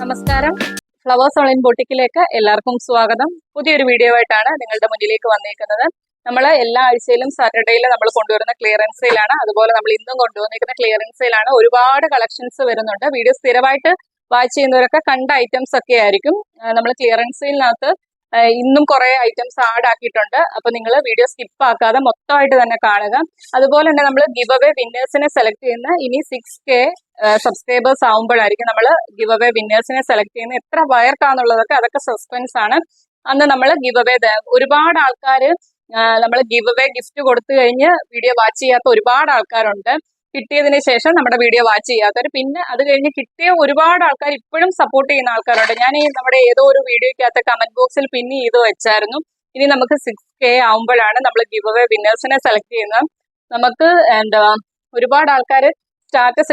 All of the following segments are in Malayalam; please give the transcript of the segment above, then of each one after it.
നമസ്കാരം. ഫ്ലവേഴ്സ് ഓൺലൈൻ ബൊട്ടിക്കിലേക്ക് എല്ലാവർക്കും സ്വാഗതം. പുതിയൊരു വീഡിയോ ആയിട്ടാണ് നിങ്ങളുടെ മുന്നിലേക്ക് വന്നിരിക്കുന്നത്. നമ്മൾ എല്ലാ ആഴ്ചയിലും സാറ്റർഡേയിൽ നമ്മൾ കൊണ്ടുവരുന്ന ക്ലിയറൻസ് സെയിലാണ്. അതുപോലെ നമ്മൾ ഇന്നും കൊണ്ടുവന്നിരിക്കുന്ന ക്ലിയറൻസ് സെയിലാണ്. ഒരുപാട് കളക്ഷൻസ് വരുന്നുണ്ട്. വീഡിയോ സ്ഥിരമായിട്ട് വാച്ച് ചെയ്യുന്നവരൊക്കെ കണ്ട ഐറ്റംസ് ഒക്കെ ആയിരിക്കും. നമ്മൾ ക്ലിയറൻസ് സെയിലിനകത്ത് ഇന്നും കുറെ ഐറ്റംസ് ആഡ് ആക്കിയിട്ടുണ്ട്. അപ്പൊ നിങ്ങൾ വീഡിയോ സ്കിപ്പ് ആക്കാതെ മൊത്തമായിട്ട് തന്നെ കാണുക. അതുപോലെ തന്നെ നമ്മൾ ഗിവ് അവേ വിന്നേഴ്സിനെ സെലക്ട് ചെയ്യുന്ന ഇനി 6K സബ്സ്ക്രൈബേഴ്സ് ആവുമ്പോഴായിരിക്കും നമ്മൾ ഗിവ് അവേ വിന്നേഴ്സിനെ സെലക്ട് ചെയ്യുന്നത്. എത്ര വയർക്കാന്നുള്ളതൊക്കെ അതൊക്കെ സസ്പെൻസ് ആണ്. അന്ന് നമ്മൾ ഗിവ് അവേ ഒരുപാട് ആൾക്കാർ നമ്മൾ ഗിവ് അവേ ഗിഫ്റ്റ് കൊടുത്തു കഴിഞ്ഞ് വീഡിയോ വാച്ച് ചെയ്യാത്ത ഒരുപാട് ആൾക്കാരുണ്ട്. കിട്ടിയതിന് ശേഷം നമ്മുടെ വീഡിയോ വാച്ച് ചെയ്യാത്തവർ, പിന്നെ അത് കഴിഞ്ഞ് കിട്ടിയ ഒരുപാട് ആൾക്കാർ ഇപ്പോഴും സപ്പോർട്ട് ചെയ്യുന്ന ആൾക്കാരുണ്ട്. ഞാൻ ഈ നമ്മുടെ ഏതോ ഒരു വീഡിയോക്കകത്ത് കമന്റ് ബോക്സിൽ പിൻ ചെയ്ത് വെച്ചായിരുന്നു. ഇനി നമുക്ക് 6K ആവുമ്പോഴാണ് നമ്മൾ ഗിവ് അവേ വിന്നേഴ്സിനെ സെലക്ട് ചെയ്യുന്നത്. നമുക്ക് ഒരുപാട് ആൾക്കാർ സ്റ്റാറ്റസ്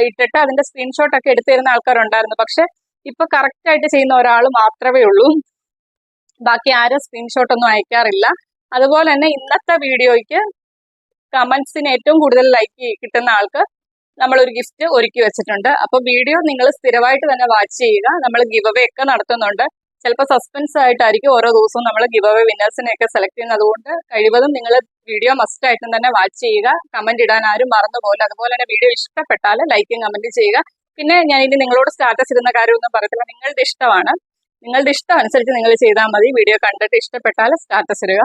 ഇട്ടിട്ട് അതിന്റെ സ്ക്രീൻഷോട്ട് ഒക്കെ എടുത്തു തരുന്ന ആൾക്കാരുണ്ടായിരുന്നു. പക്ഷെ ഇപ്പൊ കറക്റ്റ് ആയിട്ട് ചെയ്യുന്ന ഒരാൾ മാത്രമേ ഉള്ളൂ. ബാക്കി ആരും സ്ക്രീൻഷോട്ട് ഒന്നും അയക്കാറില്ല. അതുപോലെ തന്നെ ഇന്നത്തെ വീഡിയോയ്ക്ക് കമന്റ്സിന് ഏറ്റവും കൂടുതൽ ലൈക്ക് കിട്ടുന്ന ആൾക്ക് നമ്മളൊരു ഗിഫ്റ്റ് ഒരുക്കി വെച്ചിട്ടുണ്ട്. അപ്പൊ വീഡിയോ നിങ്ങൾ സ്ഥിരമായിട്ട് തന്നെ വാച്ച് ചെയ്യുക. നമ്മൾ ഗിവ് അവേ ഒക്കെ നടത്തുന്നുണ്ട്. ചിലപ്പോൾ സസ്പെൻസ് ആയിട്ടായിരിക്കും ഓരോ ദിവസവും നമ്മൾ ഗിവ് അവേ വിന്നേഴ്സിനെയൊക്കെ സെലക്ട് ചെയ്യുന്നത്. അതുകൊണ്ട് കഴിവതും നിങ്ങൾ വീഡിയോ മസ്റ്റ് ആയിട്ടും തന്നെ വാച്ച് ചെയ്യുക. കമന്റ് ഇടാൻ ആരും മറന്നുപോലെ. അതുപോലെ തന്നെ വീഡിയോ ഇഷ്ടപ്പെട്ടാൽ ലൈക്കും കമന്റ് ചെയ്യുക. പിന്നെ ഞാൻ ഇനി നിങ്ങളോട് സ്റ്റാറ്റസ് ഇടുന്ന കാര്യമൊന്നും പറയത്തില്ല. നിങ്ങളുടെ ഇഷ്ടമാണ്. നിങ്ങളുടെ ഇഷ്ടം അനുസരിച്ച് നിങ്ങൾ ചെയ്താൽ മതി. വീഡിയോ കണ്ടിട്ട് ഇഷ്ടപ്പെട്ടാൽ സ്റ്റാറ്റസ് ഇടുക.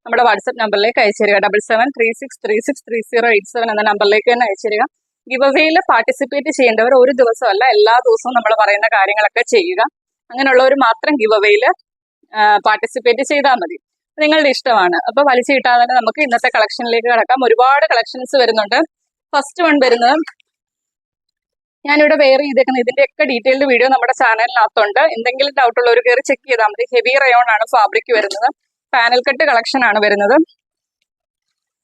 നമ്മുടെ വാട്സ്ആപ്പ് നമ്പറിലേക്ക് അയച്ചു തരിക. 7736363087 എന്ന നമ്പറിലേക്ക് തന്നെ അയച്ചു തരിക. ഗിവ് അവേയിൽ പാർട്ടിസിപ്പേറ്റ് ചെയ്യേണ്ടവർ ഒരു ദിവസമല്ല, എല്ലാ ദിവസവും നമ്മൾ പറയുന്ന കാര്യങ്ങളൊക്കെ ചെയ്യുക. അങ്ങനെയുള്ളവർ മാത്രം ഗിവ് അവേയിൽ പാർട്ടിസിപ്പേറ്റ് ചെയ്താൽ മതി. നിങ്ങളുടെ ഇഷ്ടമാണ്. അപ്പൊ വലിച്ചു കിട്ടാതെ തന്നെ നമുക്ക് ഇന്നത്തെ കളക്ഷനിലേക്ക് കിടക്കാം. ഒരുപാട് കളക്ഷൻസ് വരുന്നുണ്ട്. ഫസ്റ്റ് വൺ വരുന്നത് ഞാനിവിടെ വെയർ ചെയ്തേക്കുന്നത്, ഇതിന്റെയൊക്കെ ഡീറ്റെയിൽഡ് വീഡിയോ നമ്മുടെ ചാനലിനകത്തുണ്ട്. എന്തെങ്കിലും ഡൗട്ട് ഉള്ളവർ കയറി ചെക്ക് ചെയ്താൽ മതി. ഹെവി റയോൺ ആണ് ഫാബ്രിക് വരുന്നത്. പാനൽ കട്ട് കളക്ഷൻ ആണ് വരുന്നത്.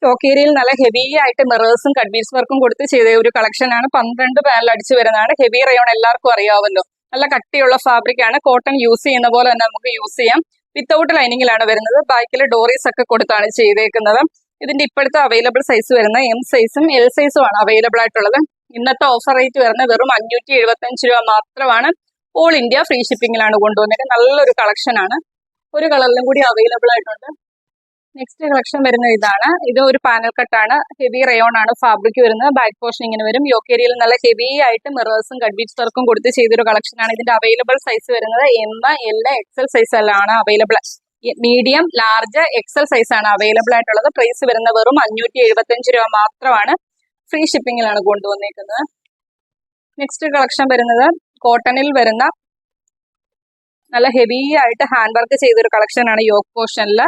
ടോക്കേരിയിൽ നല്ല ഹെവി ആയിട്ട് മിറേഴ്സും കട്ട് ബീഡ്സ് വർക്കും കൊടുത്ത് ചെയ്ത ഒരു കളക്ഷൻ ആണ്. 12 പാനൽ അടിച്ചു വരുന്നതാണ്. ഹെവി റയോൺ എല്ലാവർക്കും അറിയാമല്ലോ. നല്ല കട്ടിയുള്ള ഫാബ്രിക് ആണ്. കോട്ടൺ യൂസ് ചെയ്യുന്ന പോലെ തന്നെ നമുക്ക് യൂസ് ചെയ്യാം. വിത്തൗട്ട് ലൈനിങ്ങിലാണ് വരുന്നത്. ബാക്കിൽ ഡോറീസ് ഒക്കെ കൊടുത്താണ് ചെയ്തേക്കുന്നത്. ഇതിന്റെ ഇപ്പോഴത്തെ അവൈലബിൾ സൈസ് വരുന്നത് M സൈസും L സൈസും ആണ് അവൈലബിൾ ആയിട്ടുള്ളത്. ഇന്നത്തെ ഓഫർ റേറ്റ് വരുന്നത് വെറും 575 രൂപ മാത്രമാണ്. ഓൾ ഇന്ത്യ ഫ്രീ ഷിപ്പിംഗിലാണ് കൊണ്ടുവന്നിട്ട്. നല്ലൊരു കളക്ഷൻ ആണ്. ഒരു കളറിലും കൂടി അവൈലബിൾ ആയിട്ടുണ്ട്. നെക്സ്റ്റ് കളക്ഷൻ വരുന്നത് ഇതാണ്. ഇത് ഒരു പാനൽ കട്ടാണ്. ഹെവി റയോൺ ആണ് ഫാബ്രിക് വരുന്നത്. ബാക്ക് പോർഷൻ ഇങ്ങനെ വരും. യോക്കേരിയിൽ നല്ല ഹെവി ആയിട്ട് മിറേഴ്സും കട്ട് ബീഡ്സ് വർക്കും കൊടുത്ത് ചെയ്തൊരു കളക്ഷൻ ആണ്. ഇതിന്റെ അവൈലബിൾ സൈസ് വരുന്നത് M, L, XL സൈസ് ആണ് available. Medium, large, XL size ആണ് അവൈലബിൾ ആയിട്ടുള്ളത്. പ്രൈസ് വരുന്നത് വെറും 575 രൂപ മാത്രമാണ്. ഫ്രീ ഷിപ്പിംഗിലാണ് കൊണ്ടുവന്നേക്കുന്നത്. നെക്സ്റ്റ് കളക്ഷൻ വരുന്നത് കോട്ടണിൽ വരുന്ന നല്ല ഹെവി ആയിട്ട് ഹാൻഡ് വർക്ക് ചെയ്തൊരു കളക്ഷൻ ആണ്. യോക്ക് പോർഷനിൽ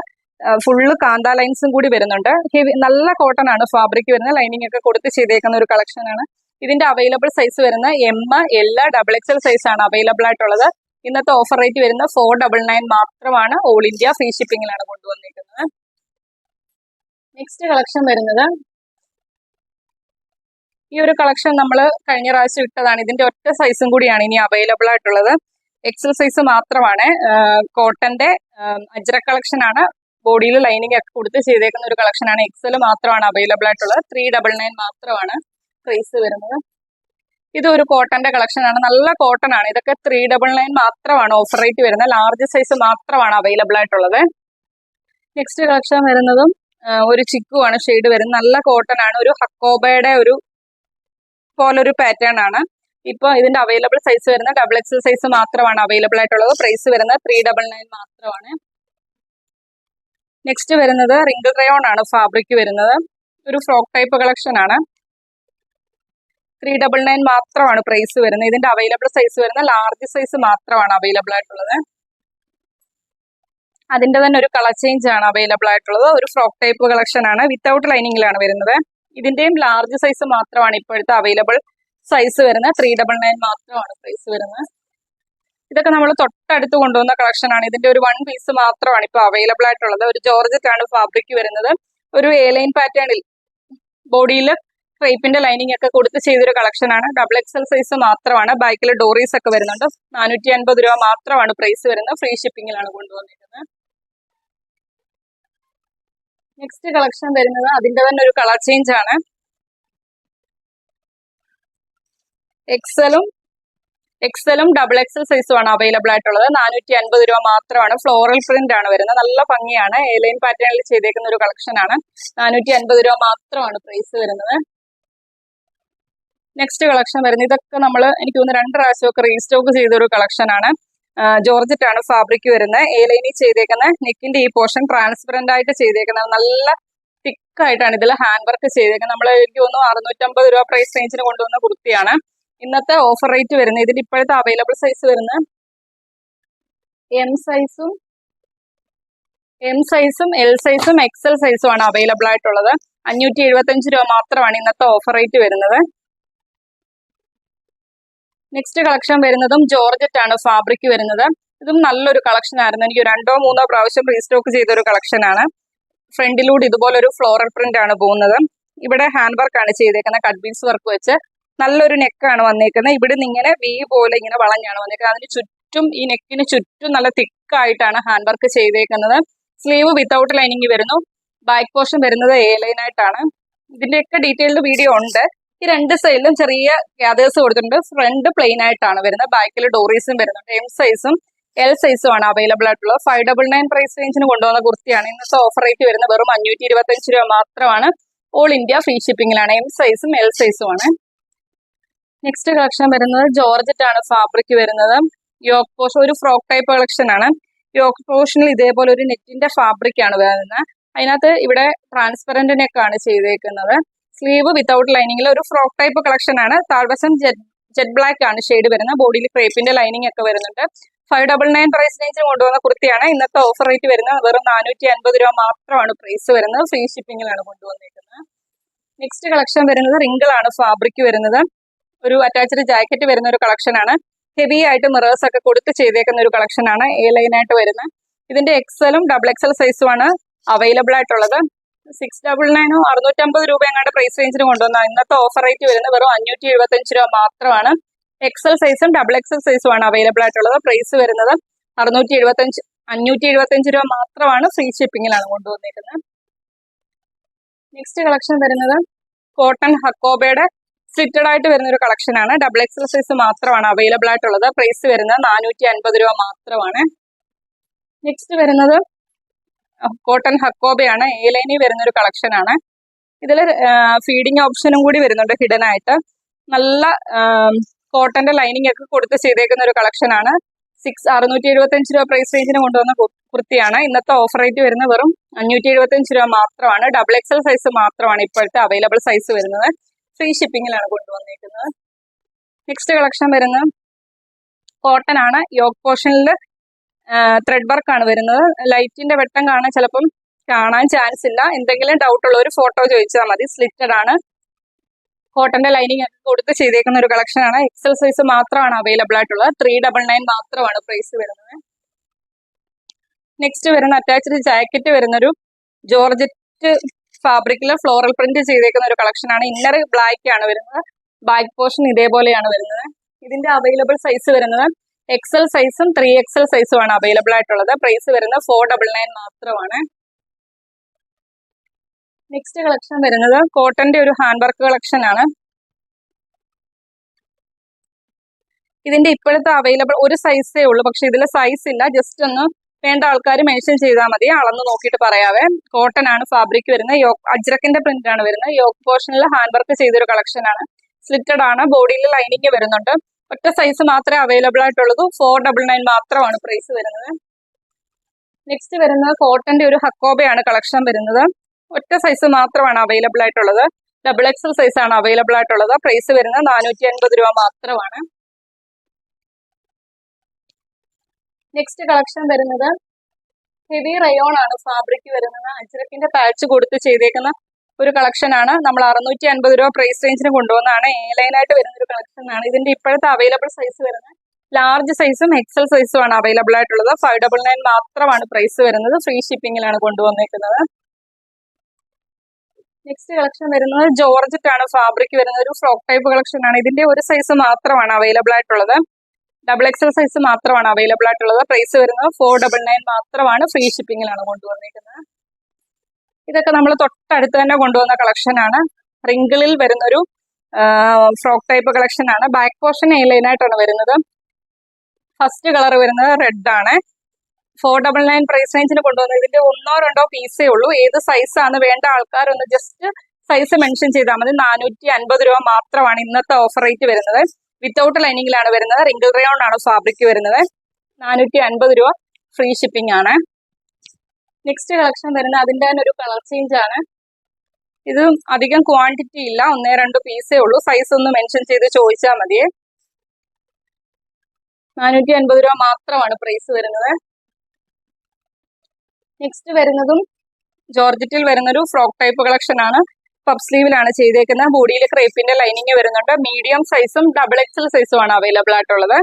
ഫുള്ള് കാന്ത ലൈൻസും കൂടി വരുന്നുണ്ട്. ഹെവി നല്ല കോട്ടൺ ആണ് ഫാബ്രിക് വരുന്നത്. ലൈനിങ് ഒക്കെ കൊടുത്ത് ചെയ്തേക്കുന്ന ഒരു കളക്ഷൻ ആണ്. ഇതിന്റെ അവൈലബിൾ സൈസ് വരുന്ന M, L, XXL സൈസ് ആണ് അവൈലബിൾ ആയിട്ടുള്ളത്. ഇന്നത്തെ ഓഫർ റേറ്റ് വരുന്ന 499 മാത്രമാണ്. ഓൾ ഇന്ത്യ ഫ്രീ ഷിപ്പിംഗിലാണ് കൊണ്ടുവന്നിരിക്കുന്നത്. നെക്സ്റ്റ് കളക്ഷൻ വരുന്നത് ഈ ഒരു കളക്ഷൻ നമ്മൾ കഴിഞ്ഞ പ്രാവശ്യം ഇട്ടതാണ്. ഇതിന്റെ ഒറ്റ സൈസും കൂടിയാണ് ഇനി അവൈലബിൾ ആയിട്ടുള്ളത്. XL സൈസ് മാത്രമാണ്. കോട്ടന്റെ അജ്ര കളക്ഷൻ ആണ്. ബോഡിയിൽ ലൈനിങ് ഒക്കെ കൊടുത്ത് ചെയ്തേക്കുന്ന ഒരു കളക്ഷൻ ആണ്. XL മാത്രമാണ് അവൈലബിൾ ആയിട്ടുള്ളത്. 399 മാത്രമാണ് പ്രൈസ് വരുന്നത്. ഇത് ഒരു കോട്ടന്റെ കളക്ഷൻ ആണ്. നല്ല കോട്ടൺ ആണ്. ഇതൊക്കെ 399 മാത്രമാണ് ഓഫർ റേറ്റ് വരുന്നത്. ലാർജ് സൈസ് മാത്രമാണ് അവൈലബിൾ ആയിട്ടുള്ളത്. നെക്സ്റ്റ് കളക്ഷൻ വരുന്നതും ഒരു ചിക്കു ആണ് ഷെയ്ഡ് വരുന്നത്. നല്ല കോട്ടൺ ആണ്. ഒരു ഹക്കോബയുടെ ഒരു പോലൊരു പാറ്റേൺ ആണ്. ഇപ്പൊ ഇതിന്റെ അവൈലബിൾ സൈസ് വരുന്ന XXL സൈസ് മാത്രമാണ് അവൈലബിൾ ആയിട്ടുള്ളത്. പ്രൈസ് വരുന്നത് 399 മാത്രമാണ്. നെക്സ്റ്റ് വരുന്നത് റിങ്കിൾ റയോൺ ആണ് ഫാബ്രിക് വരുന്നത്. ഒരു ഫ്രോക്ക് ടൈപ്പ് കളക്ഷൻ ആണ്. 399 മാത്രമാണ് പ്രൈസ് വരുന്നത്. ഇതിന്റെ അവൈലബിൾ സൈസ് വരുന്ന ലാർജ് സൈസ് മാത്രമാണ് അവൈലബിൾ ആയിട്ടുള്ളത്. അതിന്റെ തന്നെ ഒരു കളർ ചേഞ്ച് ആണ് അവൈലബിൾ ആയിട്ടുള്ളത്. ഒരു ഫ്രോക്ക് ടൈപ്പ് കളക്ഷൻ ആണ്. വിത്തൗട്ട് ലൈനിങ്ങിലാണ് വരുന്നത്. ഇതിന്റെയും ലാർജ് സൈസ് മാത്രമാണ് ഇപ്പോഴത്തെ അവൈലബിൾ സൈസ് വരുന്നത്. 399 മാത്രമാണ് പ്രൈസ് വരുന്നത്. ഇതൊക്കെ നമ്മൾ തൊട്ടടുത്ത് കൊണ്ടുവന്ന കളക്ഷൻ ആണ്. ഇതിന്റെ ഒരു 1 പീസ് മാത്രമാണ് ഇപ്പൊ അവൈലബിൾ ആയിട്ടുള്ളത്. ഒരു ജോർജറ്റ് ആണ് ഫാബ്രിക് വരുന്നത്. ഒരു A-ലൈൻ പാറ്റേണിൽ ബോഡിയിൽ ക്രേപ്പിന്റെ ലൈനിങ് ഒക്കെ കൊടുത്ത് ചെയ്തൊരു കളക്ഷൻ ആണ്. XXL സൈസ് മാത്രമാണ്. ബാക്കിൽ ഡോറീസ് ഒക്കെ വരുന്നുണ്ട്. 450 രൂപ മാത്രമാണ് പ്രൈസ് വരുന്നത്. ഫ്രീ ഷിപ്പിംഗിലാണ് കൊണ്ടുവന്നിരിക്കുന്നത്. നെക്സ്റ്റ് കളക്ഷൻ വരുന്നത് അതിന്റെ തന്നെ ഒരു കളർ ചേഞ്ച് ആണ്. XL-ഉം എക്സലും ഡബിൾ എക്സൽ സൈസും ആണ് അവൈലബിൾ ആയിട്ടുള്ളത്. 450 രൂപ മാത്രമാണ്. ഫ്ലോറൽ പ്രിന്റ് ആണ് വരുന്നത്. നല്ല ഭംഗിയാണ്. എ ലൈൻ പാറ്റേണിൽ ചെയ്തേക്കുന്ന ഒരു കളക്ഷൻ ആണ്. 450 രൂപ മാത്രമാണ് പ്രൈസ് വരുന്നത്. നെക്സ്റ്റ് കളക്ഷൻ വരുന്നത് ഇതൊക്കെ നമ്മൾ എനിക്ക് തോന്നുന്നു 2 പ്രാവശ്യമൊക്കെ റീസ്റ്റോക്ക് ചെയ്ത ഒരു കളക്ഷൻ ആണ്. ജോർജറ്റ് ആണ് ഫാബ്രിക് വരുന്നത്. എ ലൈനിൽ ചെയ്തേക്കുന്ന നെക്കിന്റെ ഈ പോർഷൻ ട്രാൻസ്പെറന്റ് ആയിട്ട് ചെയ്തേക്കുന്നത്. നല്ല തിക്കായിട്ടാണ് ഇതിൽ ഹാൻഡ് വർക്ക് ചെയ്തേക്കുന്നത്. നമ്മൾ എനിക്ക് തോന്നുന്നു 650 രൂപ പ്രൈസ് റേഞ്ചിന് കൊണ്ടുവന്ന കുർത്തിയാണ്. ഇന്നത്തെ ഓഫർ റേറ്റ് വരുന്നത് ഇതിൽ ഇപ്പോഴത്തെ അവൈലബിൾ സൈസ് വരുന്നത് എം സൈസും എൽ സൈസും എക്സൽ സൈസും ആണ് അവൈലബിൾ ആയിട്ടുള്ളത്. 575 രൂപ മാത്രമാണ് ഇന്നത്തെ ഓഫർ റേറ്റ് വരുന്നത്. നെക്സ്റ്റ് കളക്ഷൻ വരുന്നതും ജോർജറ്റ് ആണ് ഫാബ്രിക് വരുന്നത്. ഇതും നല്ലൊരു കളക്ഷൻ ആയിരുന്നു. എനിക്ക് 2 3 പ്രാവശ്യം റീസ്റ്റോക്ക് ചെയ്ത ഒരു കളക്ഷൻ ആണ്. ഫ്രണ്ടിലൂടെ ഇതുപോലെ ഒരു ഫ്ലോറൽ പ്രിന്റ് ആണ് പോകുന്നത്. ഇവിടെ ഹാൻഡ് വർക്ക് ആണ് ചെയ്തേക്കുന്നത്. കട്ട് ബീഡ്സ് വർക്ക് വെച്ച് നല്ലൊരു നെക്കാണ് വന്നേക്കുന്നത്. ഇവിടെ നിന്ന് ഇങ്ങനെ വി പോലെ ഇങ്ങനെ വളഞ്ഞാണ് വന്നേക്കുന്നത്. അതിന് ചുറ്റും ഈ നെക്കിന് ചുറ്റും നല്ല തിക്കായിട്ടാണ് ഹാൻഡ് വർക്ക് ചെയ്തേക്കുന്നത്. സ്ലീവ് വിത്തൗട്ട് ലൈനിങ് വരുന്നു. ബാക്ക് പോർഷൻ വരുന്നത് എ ലൈൻ ആയിട്ടാണ്. ഇതിന്റെയൊക്കെ ഡീറ്റെയിൽഡ് വീഡിയോ ഉണ്ട്. ഈ 2 സൈഡിലും ചെറിയ ഗ്യാദേഴ്സ് കൊടുത്തിട്ടുണ്ട്. ഫ്രണ്ട് പ്ലെയിൻ ആയിട്ടാണ് വരുന്നത്. ബാക്കിൽ ഡോറീസും വരുന്നുണ്ട്. എം സൈസും എൽ സൈസും ആണ് അവൈലബിൾ ആയിട്ടുള്ളത്. 599 പ്രൈസ് റേഞ്ചിന് കൊണ്ടുവന്ന കുർത്തിയാണ്. ഇന്നത്തെ ഓഫർ റേറ്റ് വരുന്നത് വെറും 525 രൂപ മാത്രമാണ്. ഓൾ ഇന്ത്യ ഫ്രീ ഷിപ്പിംഗിലാണ്. എം സൈസും എൽ സൈസും ആണ്. നെക്സ്റ്റ് കളക്ഷൻ വരുന്നത് ജോർജറ്റ് ആണ് ഫാബ്രിക് വരുന്നത്. യോക്ക് പോർഷൻ ഒരു ഫ്രോക്ക് ടൈപ്പ് കളക്ഷൻ ആണ്. യോക്ക് പോർഷനിൽ ഇതേപോലെ ഒരു നെറ്റിന്റെ ഫാബ്രിക് ആണ് വരുന്നത്. അതിനകത്ത് ഇവിടെ ട്രാൻസ്പെറന്റ് നെക്കാണ് ചെയ്തേക്കുന്നത്. സ്ലീവ് വിത്തൗട്ട് ലൈനിങ്ങിൽ ഒരു ഫ്രോക്ക് ടൈപ്പ് കളക്ഷൻ ആണ്. താഴ്വശം ജെറ്റ് ബ്ലാക്ക് ആണ് ഷെയ്ഡ് വരുന്നത്. ബോഡിയിൽ ക്രേപ്പിന്റെ ലൈനിങ് ഒക്കെ വരുന്നുണ്ട്. 599 പ്രൈസ് റേഞ്ചിൽ കൊണ്ടുവന്ന കുർത്തിയാണ്. ഇന്നത്തെ ഓഫർ റേറ്റ് വരുന്നത് വെറും 450 രൂപ മാത്രമാണ് പ്രൈസ് വരുന്നത്. ഫ്രീ ഷിപ്പിംഗിലാണ് കൊണ്ടുവന്നിരിക്കുന്നത്. നെക്സ്റ്റ് കളക്ഷൻ വരുന്നത് റിങ്കിൾ ആണ് ഫാബ്രിക് വരുന്നത്. ഒരു അറ്റാച്ച്ഡ് ജാക്കറ്റ് വരുന്ന ഒരു കളക്ഷൻ ആണ്. ഹെവി ആയിട്ട് മിറേഴ്സ് ഒക്കെ കൊടുത്ത് ചെയ്തേക്കുന്ന ഒരു കളക്ഷൻ ആണ്. എ ലൈൻ ആയിട്ട് വരുന്നത്. ഇതിന്റെ എക്സലും ഡബിൾ എക്സൽ സൈസും ആണ് അവൈലബിൾ ആയിട്ടുള്ളത്. 699 650 രൂപ എങ്ങാണ്ട് പ്രൈസ് റേഞ്ചിന് കൊണ്ടുവന്ന ഇന്നത്തെ ഓഫർ റേറ്റ് വരുന്നത് വെറും 575 രൂപ മാത്രമാണ്. എക്സൽ സൈസും ഡബിൾ എക്സൽ സൈസും ആണ് അവൈലബിൾ ആയിട്ടുള്ളത്. പ്രൈസ് വരുന്നത് 575 രൂപ മാത്രമാണ്. ഫ്രീ ഷിപ്പിംഗിലാണ് കൊണ്ടുവന്നിരിക്കുന്നത്. നെക്സ്റ്റ് കളക്ഷൻ വരുന്നത് കോട്ടൺ ഹക്കോബയുടെ സ്ലിറ്റഡ് ആയിട്ട് വരുന്ന ഒരു കളക്ഷൻ ആണ്. ഡബിൾ എക്സൽ സൈസ് മാത്രമാണ് അവൈലബിൾ ആയിട്ടുള്ളത്. പ്രൈസ് വരുന്നത് 450 രൂപ മാത്രമാണ്. നെക്സ്റ്റ് വരുന്നത് കോട്ടൺ ഹക്കോബയാണ്. എ ലൈനിൽ വരുന്ന ഒരു കളക്ഷൻ ആണ്. ഇതിൽ ഫീഡിങ് ഓപ്ഷനും കൂടി വരുന്നുണ്ട് ഹിഡൻ ആയിട്ട്. നല്ല കോട്ടന്റെ ലൈനിങ് ഒക്കെ കൊടുത്ത് ചെയ്തേക്കുന്ന ഒരു കളക്ഷൻ ആണ്. 675 രൂപ പ്രൈസ് റേഞ്ചിന് കൊണ്ടുവന്ന കുർത്തിയാണ്. ഇന്നത്തെ ഓഫർ റേറ്റ് വരുന്നത് വെറും 575 രൂപ മാത്രമാണ്. ഡബിൾ എക്സൽ സൈസ് മാത്രമാണ് ഇപ്പോഴത്തെ അവൈലബിൾ സൈസ് വരുന്നത്. ഫ്രീ ഷിപ്പിംഗിലാണ് കൊണ്ടുവന്നിരിക്കുന്നത്. നെക്സ്റ്റ് കളക്ഷൻ വരുന്നത് കോട്ടൺ ആണ്. യോക്ക് പോർഷനിൽ ത്രെഡ് വർക്ക് ആണ് വരുന്നത്. ലൈറ്റിന്റെ വെട്ടം കാണാൻ ചിലപ്പം കാണാൻ ചാൻസ് ഇല്ല. എന്തെങ്കിലും ഡൗട്ട് ഉള്ള ഒരു ഫോട്ടോ ചോദിച്ചാൽ മതി. സ്ലിറ്റഡ് ആണ്. കോട്ടന്റെ ലൈനിങ് ഒക്കെ കൊടുത്ത് ചെയ്തേക്കുന്ന ഒരു കളക്ഷൻ ആണ്. എക്സൽ സൈസ് മാത്രമാണ് അവൈലബിൾ ആയിട്ടുള്ളത്. 399 മാത്രമാണ് പ്രൈസ് വരുന്നത്. നെക്സ്റ്റ് വരുന്ന അറ്റാച്ച്ഡ് ജാക്കറ്റ് വരുന്നൊരു ജോർജറ്റ് ഫാബ്രിക്കില് ഫ്ലോറൽ പ്രിന്റ് ചെയ്തേക്കുന്ന ഒരു കളക്ഷൻ ആണ്. ഇന്നർ ബ്ലാക്ക് ആണ് വരുന്നത്. ബാക്ക് പോർഷൻ ഇതേപോലെയാണ് വരുന്നത്. ഇതിന്റെ അവൈലബിൾ സൈസ് വരുന്നത് എക്സൽ സൈസും 3XL സൈസും ആണ് അവൈലബിൾ ആയിട്ടുള്ളത്. പ്രൈസ് വരുന്നത് 499 മാത്രമാണ്. നെക്സ്റ്റ് കളക്ഷൻ വരുന്നത് കോട്ടന്റെ ഒരു ഹാൻഡ് വർക്ക് കളക്ഷൻ ആണ്. ഇതിന്റെ ഇപ്പോഴത്തെ അവൈലബിൾ ഒരു സൈസേ ഉള്ളൂ. പക്ഷെ ഇതിൽ സൈസ് ഇല്ല. ജസ്റ്റ് ഒന്ന് വേണ്ട ആൾക്കാർ മെൻഷൻ ചെയ്താൽ മതി. അളന്ന് നോക്കിയിട്ട് പറയാവേ. കോട്ടൺ ആണ് ഫാബ്രിക് വരുന്നത്. അജ്രക്കിന്റെ പ്രിന്റ് ആണ് വരുന്നത്. യോക്ക് പോർഷനിൽ ഹാൻഡ് വർക്ക് ചെയ്തൊരു കളക്ഷൻ ആണ്. സ്ലിറ്റഡ് ആണ്. ബോഡിയിൽ ലൈനിങ് വരുന്നുണ്ട്. ഒറ്റ സൈസ് മാത്രമേ അവൈലബിൾ ആയിട്ടുള്ളൂ. 499 മാത്രമാണ് പ്രൈസ് വരുന്നത്. നെക്സ്റ്റ് വരുന്നത് കോട്ടന്റെ ഒരു ഹക്കോബയാണ് കളക്ഷൻ വരുന്നത്. ഒറ്റ സൈസ് മാത്രമാണ് അവൈലബിൾ ആയിട്ടുള്ളത്. ഡബിൾ എക്സൽ സൈസ് ആണ് അവൈലബിൾ ആയിട്ടുള്ളത്. പ്രൈസ് വരുന്നത് 450 രൂപ മാത്രമാണ്. നെക്സ്റ്റ് കളക്ഷൻ വരുന്നത് ഹെവി റയോൺ ആണ് ഫാബ്രിക് വരുന്നത്. അജ്രക്കിന്റെ പാച്ച് കൊടുത്ത് ചെയ്തേക്കുന്ന ഒരു കളക്ഷൻ ആണ്. നമ്മൾ 650 രൂപ പ്രൈസ് റേഞ്ചിന് കൊണ്ടുവന്നാണ്. എ ലൈൻ ആയിട്ട് വരുന്ന ഒരു കളക്ഷൻ ആണ്. ഇതിന്റെ ഇപ്പോഴത്തെ അവൈലബിൾ സൈസ് വരുന്നത് ലാർജ് സൈസും എക്സൽ സൈസും ആണ് അവൈലബിൾ ആയിട്ടുള്ളത്. 599 മാത്രമാണ് പ്രൈസ് വരുന്നത്. ഫ്രീ ഷിപ്പിംഗിലാണ് കൊണ്ടുവന്നേക്കുന്നത്. നെക്സ്റ്റ് കളക്ഷൻ വരുന്നത് ജോർജറ്റ് ആണ് ഫാബ്രിക് വരുന്നത്. ഒരു ഫ്രോക്ക് ടൈപ്പ് കളക്ഷൻ ആണ്. ഇതിന്റെ ഒരു സൈസ് മാത്രമാണ് അവൈലബിൾ ആയിട്ടുള്ളത്. ഡബിൾ എക്സൽ സൈസ് മാത്രമാണ് അവൈലബിൾ ആയിട്ടുള്ളത്. പ്രൈസ് വരുന്നത് 499 മാത്രമാണ്. ഫ്രീ ഷിപ്പിംഗിലാണ് കൊണ്ടുവന്നിരിക്കുന്നത്. ഇതൊക്കെ നമ്മൾ തൊട്ടടുത്ത് തന്നെ കൊണ്ടുവന്ന കളക്ഷൻ ആണ്. റിങ്കിളിൽ വരുന്നൊരു ഫ്രോക്ക് ടൈപ്പ് കളക്ഷൻ ആണ്. ബാക്ക് പോർഷൻ എ ലൈൻ ആയിട്ടാണ് വരുന്നത്. ഫസ്റ്റ് കളർ വരുന്നത് റെഡ് ആണ്. 499 പ്രൈസ് റേഞ്ചിന് കൊണ്ടുവന്നത്. ഇതിന്റെ 1-2 പീസേ ഉള്ളൂ. ഏത് സൈസ് ആണ് വേണ്ട ആൾക്കാരൊന്ന് ജസ്റ്റ് സൈസ് മെൻഷൻ ചെയ്താൽ മതി. 450 രൂപ മാത്രമാണ് ഇന്നത്തെ ഓഫർ റേറ്റ് വരുന്നത്. വിത്തൗട്ട് ലൈനിങ്ങിലാണ് വരുന്നത്. റിങ്കിൾ റയോൺ ആണ് ഫാബ്രിക് വരുന്നത്. 450 രൂപ, ഫ്രീ ഷിപ്പിംഗ് ആണ്. നെക്സ്റ്റ് കളക്ഷൻ വരുന്നത് അതിന്റെ തന്നെ ഒരു കളർ ചേഞ്ച് ആണ്. ഇത് അധികം ക്വാണ്ടിറ്റി ഇല്ല, 1-2 പീസേ ഉള്ളൂ. സൈസ് ഒന്ന് മെൻഷൻ ചെയ്ത് ചോദിച്ചാൽ മതിയേ. 450 രൂപ മാത്രമാണ് പ്രൈസ് വരുന്നത്. നെക്സ്റ്റ് വരുന്നതും ജോർജറ്റിൽ വരുന്നൊരു ഫ്രോക്ക് ടൈപ്പ് കളക്ഷൻ ആണ്. പഫ് സ്ലീവിലാണ് ചെയ്തേക്കുന്നത്. ബോഡിയിൽ ക്രേപ്പിന്റെ ലൈനിങ് വരുന്നുണ്ട്. മീഡിയം സൈസും ഡബിൾ എക്സൽ സൈസും ആണ് അവൈലബിൾ ആയിട്ടുള്ളത്.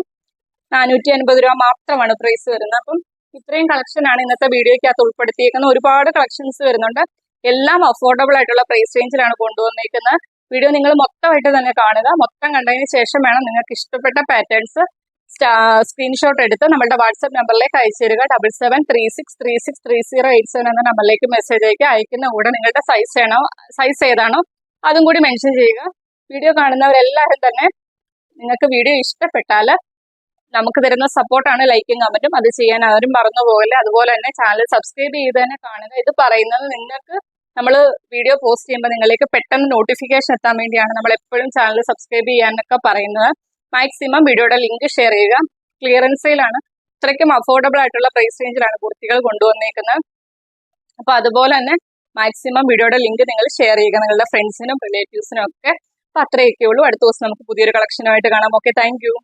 450 രൂപ മാത്രമാണ് പ്രൈസ് വരുന്നത്. അപ്പം ഇത്രയും കളക്ഷൻ ആണ് ഇന്നത്തെ വീഡിയോയ്ക്കകത്ത് ഉൾപ്പെടുത്തിയേക്കുന്നത്. ഒരുപാട് കളക്ഷൻസ് വരുന്നുണ്ട്. എല്ലാം അഫോർഡബിൾ ആയിട്ടുള്ള പ്രൈസ് റേഞ്ചിലാണ് കൊണ്ടുവന്നേക്കുന്നത്. വീഡിയോ നിങ്ങൾ മൊത്തമായിട്ട് തന്നെ കാണുക. മൊത്തം കണ്ടതിന് ശേഷം വേണം നിങ്ങൾക്ക് ഇഷ്ടപ്പെട്ട പാറ്റേൺസ് സ്ക്രീൻഷോട്ട് എടുത്ത് നമ്മുടെ വാട്സ്ആപ്പ് നമ്പറിലേക്ക് അയച്ചു തരിക. 7736363087 എന്ന നമ്പറിലേക്ക് മെസ്സേജ് അയക്കുക. അയക്കുന്ന കൂടെ നിങ്ങളുടെ സൈസ് ഏതാണോ അതും കൂടി മെൻഷൻ ചെയ്യുക. വീഡിയോ കാണുന്നവരെല്ലാവരും തന്നെ നിങ്ങൾക്ക് വീഡിയോ ഇഷ്ടപ്പെട്ടാൽ നമുക്ക് തരുന്ന സപ്പോർട്ടാണ് ലൈക്കും കമന്റും. അത് ചെയ്യാൻ ആരും മറന്നു പോകില്ല. അതുപോലെ തന്നെ ചാനൽ സബ്സ്ക്രൈബ് ചെയ്ത് തന്നെ കാണുക. ഇത് പറയുന്നത് നിങ്ങൾക്ക് നമ്മൾ വീഡിയോ പോസ്റ്റ് ചെയ്യുമ്പോൾ നിങ്ങളിലേക്ക് പെട്ടെന്ന് നോട്ടിഫിക്കേഷൻ എത്താൻ വേണ്ടിയാണ് നമ്മൾ എപ്പോഴും ചാനൽ സബ്സ്ക്രൈബ് ചെയ്യാനൊക്കെ പറയുന്നത്. മാക്സിമം വീഡിയോയുടെ ലിങ്ക് ഷെയർ ചെയ്യുക. ക്ലിയറൻസ് സെയിലാണ്. ഇത്രയ്ക്കും അഫോർഡബിൾ ആയിട്ടുള്ള പ്രൈസ് റേഞ്ചിലാണ് കുർത്തികൾ കൊണ്ടുവന്നേക്കുന്നത്. അപ്പൊ അതുപോലെ തന്നെ മാക്സിമം വീഡിയോയുടെ ലിങ്ക് നിങ്ങൾ ഷെയർ ചെയ്യുക നിങ്ങളുടെ ഫ്രണ്ട്സിനും റിലേറ്റീവ്സിനും ഒക്കെ. അപ്പൊ അത്രയൊക്കെ ഉള്ളൂ. അടുത്ത ദിവസം നമുക്ക് പുതിയൊരു കളക്ഷനുമായിട്ട് കാണാം. Okay, thank you.